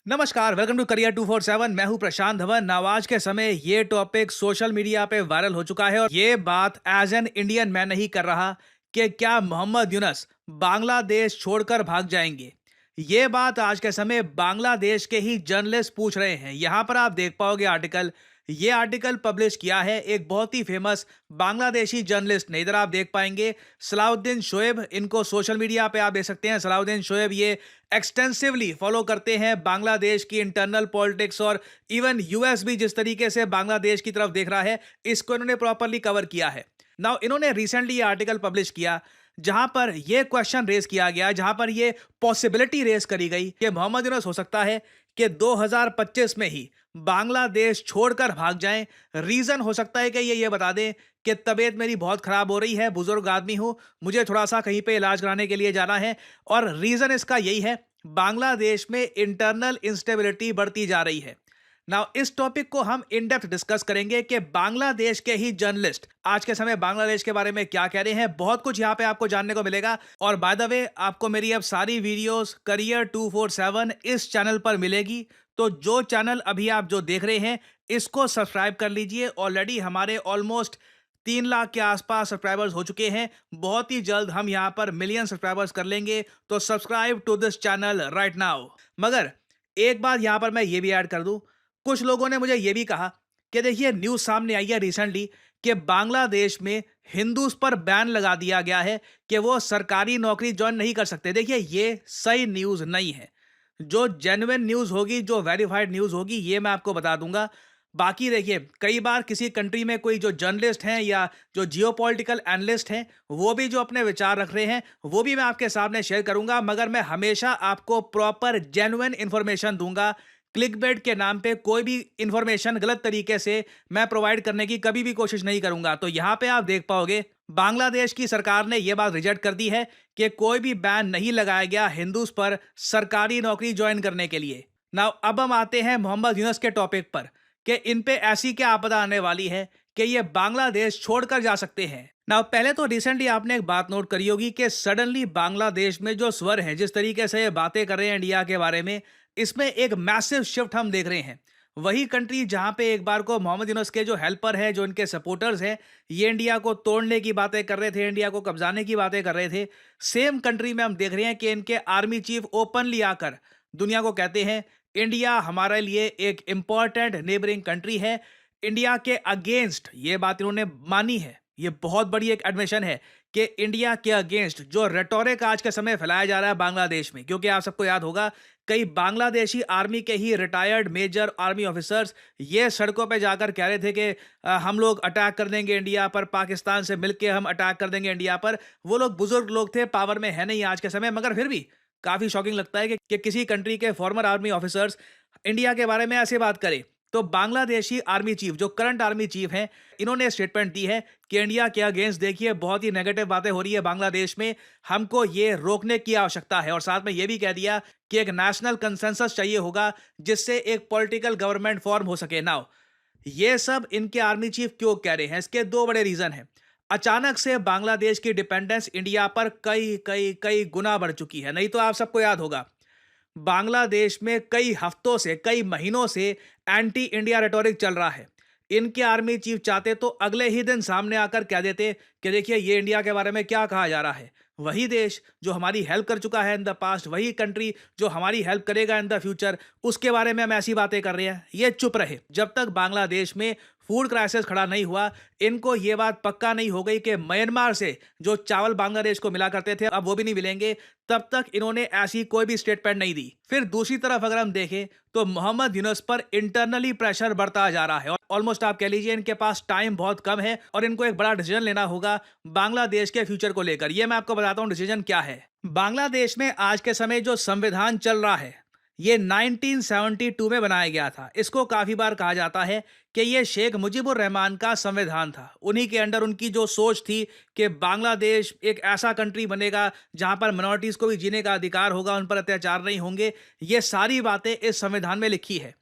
नमस्कार, welcome to career 247। मैं हूं प्रशांत धवन। नवाज के समय ये टॉपिक सोशल मीडिया पे वायरल हो चुका है और ये बात एज एन इंडियन मैं नहीं कर रहा कि क्या मोहम्मद यूनस बांग्लादेश छोड़कर भाग जाएंगे। ये बात आज के समय बांग्लादेश के ही जर्नलिस्ट पूछ रहे हैं। यहां पर आप देख पाओगे आर्टिकल। ये आर्टिकल पब्लिश किया है एक बहुत ही फेमस बांग्लादेशी जर्नलिस्ट ने। इधर आप देख पाएंगे सलाउद्दीन शोएब, इनको सोशल मीडिया पे आप देख सकते हैं। सलाउद्दीन शोएब ये एक्सटेंसिवली फॉलो करते हैं बांग्लादेश की इंटरनल पॉलिटिक्स और इवन यूएस भी जिस तरीके से बांग्लादेश की तरफ देख रहा है, इसको इन्होंने प्रॉपरली कवर किया है। नाउ इन्होंने रिसेंटली ये आर्टिकल पब्लिश किया जहां पर यह क्वेश्चन रेज किया गया, जहां पर यह पॉसिबिलिटी रेज करी गई कि मोहम्मद यूनस हो सकता है कि 2025 में ही बांग्लादेश छोड़कर भाग जाएं। रीजन हो सकता है कि ये बता दें कि तबीयत मेरी बहुत खराब हो रही है, बुजुर्ग आदमी हूं, मुझे थोड़ा सा कहीं पे इलाज कराने के लिए जाना है। और रीजन इसका यही है, बांग्लादेश में इंटरनल इंस्टेबिलिटी बढ़ती जा रही है। नाउ इस टॉपिक को हम इन डेप्थ डिस्कस करेंगे कि बांग्लादेश के ही जर्नलिस्ट आज के समय बांग्लादेश के बारे में क्या कह रहे हैं। बहुत कुछ यहां पे आपको जानने को मिलेगा। और बाय द वे, आपको मेरी अब सारी वीडियोस करियर 247 इस चैनल पर मिलेगी। तो जो चैनल अभी आप जो देख रहे हैं, इसको सब्सक्राइब कर लीजिए। ऑलरेडी हमारे ऑलमोस्ट 3 लाख के आसपास सब्सक्राइबर्स हो चुके हैं। बहुत ही जल्द हम यहां पर मिलियन सब्सक्राइबर्स कर लेंगे। तो subscribe to this channel right now. मगर एक बात यहां पर मैं ये भी ऐड कर दूं, कुछ लोगों ने मुझे यह भी कहा कि देखिए न्यूज सामने आई है रिसेंटली कि बांग्लादेश में हिंदूज पर बैन लगा दिया गया है कि वो सरकारी नौकरी ज्वाइन नहीं कर सकते। देखिए ये सही न्यूज नहीं है। जो जेन्युइन न्यूज होगी, जो वेरीफाइड न्यूज होगी, ये मैं आपको बता दूंगा। बाकी देखिए, कई बार किसी कंट्री में कोई जो जर्नलिस्ट हैं या जो जियोपॉलिटिकल एनालिस्ट हैं, वो भी जो अपने विचार रख रहे हैं, वो भी मैं आपके सामने शेयर करूंगा। मगर मैं हमेशा आपको प्रॉपर जेन्युइन इंफॉर्मेशन दूंगा। क्लिकबेट के नाम पे कोई भी इंफॉर्मेशन गलत तरीके से मैं प्रोवाइड करने की कभी भी कोशिश नहीं करूंगा। तो यहां पे आप देख पाओगे बांग्लादेश की सरकार ने यह बात रिजेक्ट कर दी है कि कोई भी बैन नहीं लगाया गया हिंदूज पर सरकारी नौकरी ज्वाइन करने के लिए। नाउ अब हम आते हैं मोहम्मद यूनस के टॉपिक पर कि इन पे ऐसी क्या आपदा आने वाली है कि ये बांग्लादेश छोड़कर जा सकते हैं। नाउ पहले तो रिसेंटली आपने एक बात नोट करी होगी कि सडनली बांग्लादेश में जो स्वर है, जिस तरीके से ये बातें कर रहे हैं इंडिया के बारे में, इसमें एक मैसिव शिफ्ट हम देख रहे हैं। वही कंट्री जहां पे एक बार को मोहम्मद यूनस के जो हेल्पर है, जो इनके सपोर्टर्स हैं, ये इंडिया को तोड़ने की बातें कर रहे थे, इंडिया को कब्जाने की बातें कर रहे थे, सेम कंट्री में हम देख रहे हैं कि इनके आर्मी चीफ ओपनली आकर दुनिया को कहते हैं इंडिया हमारे लिए एक इंपॉर्टेंट नेबरिंग कंट्री है। इंडिया के अगेंस्ट ये बात इन्होंने मानी है। ये बहुत बड़ी एक एडमिशन है कि इंडिया के अगेंस्ट जो रेटोरिक आज के समय फैलाया जा रहा है बांग्लादेश में, क्योंकि आप सबको याद होगा कई बांग्लादेशी आर्मी के ही रिटायर्ड मेजर आर्मी ऑफिसर्स ये सड़कों पे जाकर कह रहे थे कि हम लोग अटैक कर देंगे इंडिया पर, पाकिस्तान से मिलके हम अटैक कर देंगे इंडिया पर। वो लोग बुजुर्ग लोग थे, पावर में है नहीं आज के समय, मगर फिर भी काफी शॉकिंग लगता है कि किसी कंट्री के फॉर्मर आर्मी ऑफिसर्स इंडिया के बारे में ऐसे बात करें। तो बांग्लादेशी आर्मी चीफ, जो करंट आर्मी चीफ हैं, इन्होंने स्टेटमेंट दी है कि इंडिया के अगेंस्ट देखिए बहुत ही नेगेटिव बातें हो रही है बांग्लादेश में, हमको ये रोकने की आवश्यकता है। और साथ में ये भी कह दिया कि एक नेशनल कंसेंसस चाहिए होगा जिससे एक पॉलिटिकल गवर्नमेंट फॉर्म हो सके। नाउ ये सब इनके आर्मी चीफ क्यों कह रहे हैं, इसके दो बड़े रीजन हैं। अचानक से बांग्लादेश की डिपेंडेंस इंडिया पर कई कई कई गुना बढ़ चुकी है। नहीं तो आप सबको याद होगा बांग्लादेश में कई हफ्तों से, कई महीनों से एंटी इंडिया रेटोरिक चल रहा है। इनके आर्मी चीफ चाहते तो अगले ही दिन सामने आकर कह देते कि देखिए ये इंडिया के बारे में क्या कहा जा रहा है। वही देश जो हमारी हेल्प कर चुका है इन द पास्ट, वही कंट्री जो हमारी हेल्प करेगा इन द फ्यूचर, उसके बारे में हम ऐसी बातें कर रहे हैं। ये चुप रहे जब तक बांग्लादेश में फूड क्राइसिस खड़ा नहीं हुआ। इनको ये बात पक्का नहीं हो गई कि म्यांमार से जो चावल बांग्लादेश को मिला करते थे अब वो भी नहीं मिलेंगे, तब तक इन्होंने ऐसी कोई भी स्टेटमेंट नहीं दी। फिर दूसरी तरफ अगर हम देखें तो मोहम्मद यूनस पर इंटरनली प्रेशर बढ़ता जा रहा है और ऑलमोस्ट आप कह लीजिए इनके पास टाइम बहुत कम है और इनको एक बड़ा डिसीजन लेना होगा बांग्लादेश के फ्यूचर को लेकर। ये मैं आपको बताता हूं डिसीजन क्या है। बांग्लादेश में आज के समय जो संविधान चल रहा है, ये 1972 में बनाया गया था। इसको काफी बार कहा जाता है कि ये शेख मुजीबुर रहमान का संविधान था। उन्हीं के अंडर उनकी जो सोच थी कि बांग्लादेश एक ऐसा कंट्री बनेगा जहां पर मिनॉरिटीज को भी जीने का अधिकार होगा, उन पर अत्याचार नहीं होंगे। ये सारी बातें इस संविधान में लिखी है।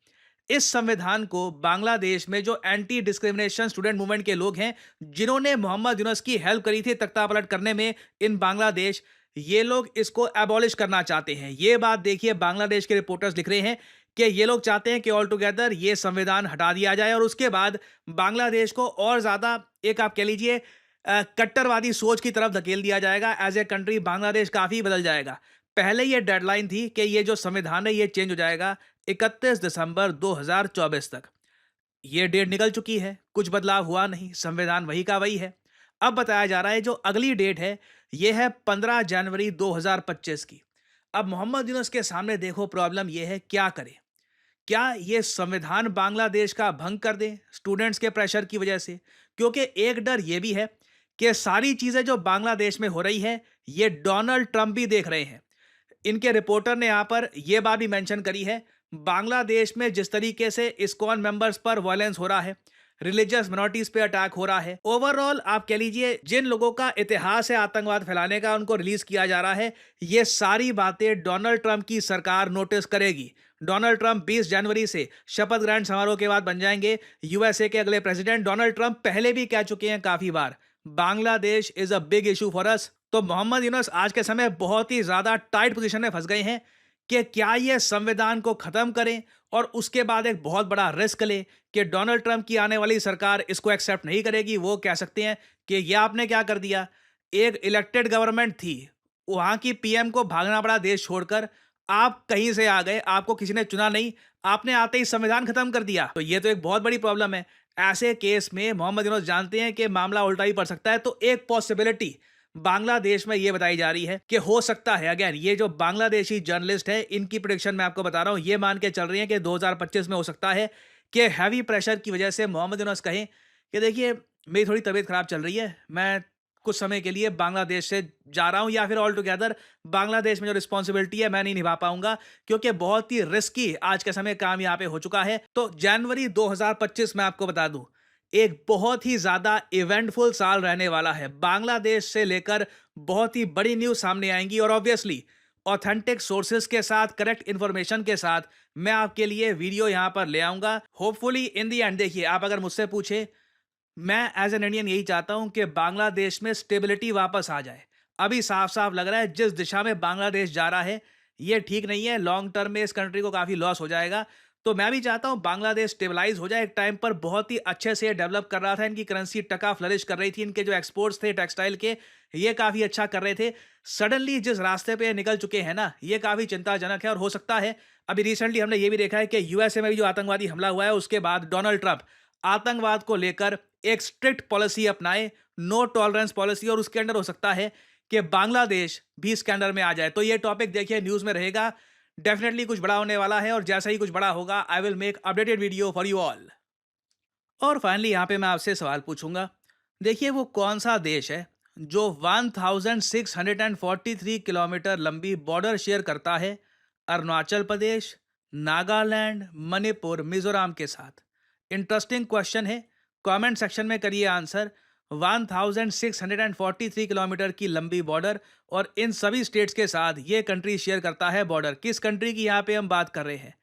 इस संविधान को बांग्लादेश में जो एंटी डिस्क्रिमिनेशन स्टूडेंट मूवमेंट के लोग हैं, जिन्होंने मोहम्मद यूनस की हेल्प करी थी तख्ता पलट करने में इन बांग्लादेश, ये लोग इसको एबॉलिश करना चाहते हैं। ये बात देखिए बांग्लादेश के रिपोर्टर्स लिख रहे हैं कि ये लोग चाहते हैं कि ऑल टुगेदर ये संविधान हटा दिया जाए और उसके बाद बांग्लादेश को और ज़्यादा एक आप कह लीजिए कट्टरवादी सोच की तरफ धकेल दिया जाएगा। एज ए कंट्री बांग्लादेश काफ़ी बदल जाएगा। पहले ये डेडलाइन थी कि ये जो संविधान है ये चेंज हो जाएगा 31 दिसंबर 2024 तक। ये डेट निकल चुकी है, कुछ बदलाव हुआ नहीं, संविधान वही का वही है। अब बताया जा रहा है जो अगली डेट है, ये है 15 जनवरी 2025 की। अब मोहम्मद यूनुस के सामने देखो प्रॉब्लम ये है, क्या करें? क्या ये संविधान बांग्लादेश का भंग कर दें स्टूडेंट्स के प्रेशर की वजह से? क्योंकि एक डर ये भी है कि सारी चीज़ें जो बांग्लादेश में हो रही है, ये डोनाल्ड ट्रंप भी देख रहे हैं। इनके रिपोर्टर ने यहाँ पर यह बात भी मेंशन करी है, बांग्लादेश में जिस तरीके से इस्कॉन मेंबर्स पर वायलेंस हो रहा है, रिलीजियस मिनॉरिटीज पे अटैक हो रहा है, ओवरऑल आप कह लीजिए जिन लोगों का इतिहास है आतंकवाद फैलाने का, उनको रिलीज किया जा रहा है। ये सारी बातें डोनाल्ड ट्रंप की सरकार नोटिस करेगी। डोनाल्ड ट्रंप 20 जनवरी से शपथ ग्रहण समारोह के बाद बन जाएंगे यूएसए के अगले प्रेसिडेंट। डोनाल्ड ट्रंप पहले भी कह चुके हैं काफी बार, Bangladesh is a big issue for us. तो मोहम्मद यूनुस आज के समय बहुत ही ज्यादा टाइट पोजीशन में फंस गए हैं कि क्या ये संविधान को खत्म करें और उसके बाद एक बहुत बड़ा रिस्क लें कि डोनाल्ड ट्रंप की आने वाली सरकार इसको एक्सेप्ट नहीं करेगी। वो कह सकते हैं कि ये आपने क्या कर दिया, एक इलेक्टेड गवर्नमेंट थी, वहां की पीएम को भागना पड़ा देश छोड़कर, आप कहीं से आ गए, आपको किसी ने चुना नहीं, आपने आते ही संविधान खत्म कर दिया। तो ये तो एक बहुत बड़ी प्रॉब्लम है। ऐसे केस में मोहम्मद यूनुस जानते हैं कि मामला उल्टा ही पड़ सकता है। तो एक पॉसिबिलिटी बांग्लादेश में ये बताई जा रही है कि हो सकता है, अगेन ये जो बांग्लादेशी जर्नलिस्ट है इनकी प्रेडिक्शन मैं आपको बता रहा हूं, ये मान के चल रही है कि 2025 में हो सकता है कि हैवी प्रेशर की वजह से मोहम्मद यूनुस कहें कि देखिए मेरी थोड़ी तबीयत खराब चल रही है, मैं कुछ समय के लिए बांग्लादेश से जा रहा हूं, या फिर ऑल टुगेदर बांग्लादेश में जो रिस्पॉन्सिबिलिटी है मैं नहीं निभा पाऊंगा क्योंकि बहुत ही रिस्की आज के समय काम यहाँ पे हो चुका है। तो जनवरी 2025 में आपको बता दूं एक बहुत ही ज्यादा इवेंटफुल साल रहने वाला है। बांग्लादेश से लेकर बहुत ही बड़ी न्यूज सामने आएंगी और ऑब्वियसली ऑथेंटिक सोर्सेज के साथ, करेक्ट इंफॉर्मेशन के साथ मैं आपके लिए वीडियो यहां पर ले आऊंगा। होपफुली इन दी एंड देखिए, आप अगर मुझसे पूछे, मैं एज एन इंडियन यही चाहता हूं कि बांग्लादेश में स्टेबिलिटी वापस आ जाए। अभी साफ साफ लग रहा है जिस दिशा में बांग्लादेश जा रहा है ये ठीक नहीं है, लॉन्ग टर्म में इस कंट्री को काफी लॉस हो जाएगा। तो मैं भी चाहता हूं बांग्लादेश स्टेबलाइज हो जाए। एक टाइम पर बहुत ही अच्छे से डेवलप कर रहा था, इनकी करेंसी टका फ्लरिश कर रही थी, इनके जो एक्सपोर्ट्स थे टेक्सटाइल के ये काफी अच्छा कर रहे थे। सडनली जिस रास्ते पे निकल चुके हैं ना, ये काफी चिंताजनक है। और हो सकता है अभी रिसेंटली हमने ये भी देखा है कि यूएसए में भी जो आतंकवादी हमला हुआ है उसके बाद डोनाल्ड ट्रंप आतंकवाद को लेकर एक स्ट्रिक्ट पॉलिसी अपनाए, नो टॉलरेंस पॉलिसी, और उसके अंडर हो सकता है कि बांग्लादेश भी इसके अंडर में आ जाए। तो ये टॉपिक देखिए न्यूज में रहेगा, डेफिनेटली कुछ बड़ा होने वाला है और जैसा ही कुछ बड़ा होगा I will make updated video for you all. और फाइनली यहाँ पे मैं आपसे सवाल पूछूंगा, देखिए वो कौन सा देश है जो 1643 किलोमीटर लंबी बॉर्डर शेयर करता है अरुणाचल प्रदेश, नागालैंड, मणिपुर, मिजोरम के साथ? इंटरेस्टिंग क्वेश्चन है, कमेंट सेक्शन में करिए आंसर। 1643 किलोमीटर की लंबी बॉर्डर और इन सभी स्टेट्स के साथ ये कंट्री शेयर करता है बॉर्डर। किस कंट्री की यहाँ पे हम बात कर रहे हैं?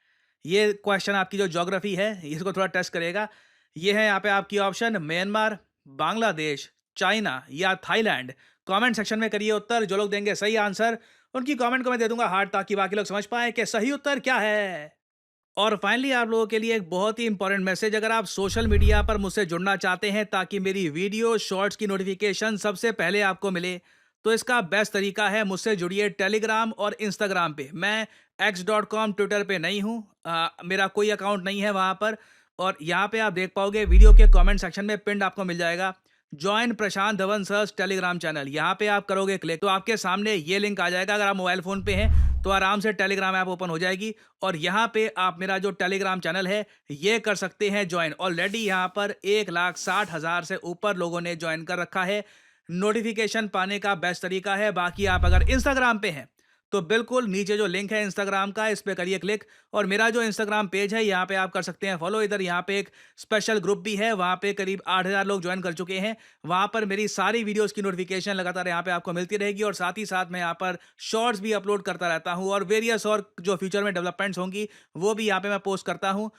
ये क्वेश्चन आपकी जो ज्योग्राफी है इसको थोड़ा टेस्ट करेगा। ये है यहाँ पे आपकी ऑप्शन, म्यांमार, बांग्लादेश, चाइना या थाईलैंड। कमेंट सेक्शन में करिए उत्तर। जो लोग देंगे सही आंसर उनकी कमेंट को मैं दे दूंगा हार्ट, ताकि बाकी लोग समझ पाए कि सही उत्तर क्या है। और फाइनली आप लोगों के लिए एक बहुत ही इंपॉर्टेंट मैसेज, अगर आप सोशल मीडिया पर मुझसे जुड़ना चाहते हैं ताकि मेरी वीडियो शॉर्ट्स की नोटिफिकेशन सबसे पहले आपको मिले, तो इसका बेस्ट तरीका है मुझसे जुड़िए टेलीग्राम और इंस्टाग्राम पे। मैं x.com ट्विटर पे नहीं हूँ, मेरा कोई अकाउंट नहीं है वहाँ पर। और यहाँ पे आप देख पाओगे वीडियो के कमेंट सेक्शन में पिंड आपको मिल जाएगा जॉइन प्रशांत धवन सर्स टेलीग्राम चैनल। यहाँ पे आप करोगे क्लिक तो आपके सामने ये लिंक आ जाएगा। अगर आप मोबाइल फोन पे हैं तो आराम से टेलीग्राम ऐप ओपन हो जाएगी और यहाँ पे आप मेरा जो टेलीग्राम चैनल है ये कर सकते हैं ज्वाइन। ऑलरेडी यहाँ पर 1,60,000 से ऊपर लोगों ने ज्वाइन कर रखा है। नोटिफिकेशन पाने का बेस्ट तरीका है। बाकी आप अगर इंस्टाग्राम पे हैं तो बिल्कुल नीचे जो लिंक है इंस्टाग्राम का, इस पे करिए क्लिक और मेरा जो इंस्टाग्राम पेज है यहाँ पे आप कर सकते हैं फॉलो। इधर यहाँ पे एक स्पेशल ग्रुप भी है, वहाँ पे करीब 8,000 लोग ज्वाइन कर चुके हैं। वहाँ पर मेरी सारी वीडियोस की नोटिफिकेशन लगातार यहाँ पे आपको मिलती रहेगी और साथ ही साथ मैं यहाँ पर शॉर्ट्स भी अपलोड करता रहता हूँ और वेरियस और जो फ्यूचर में डेवलपमेंट्स होंगी वो भी यहाँ पे मैं पोस्ट करता हूँ।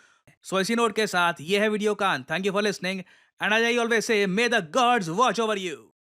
सो इसी नोट के साथ ये है वीडियो का अंत। Thank you for listening and I always say may the gods watch over you.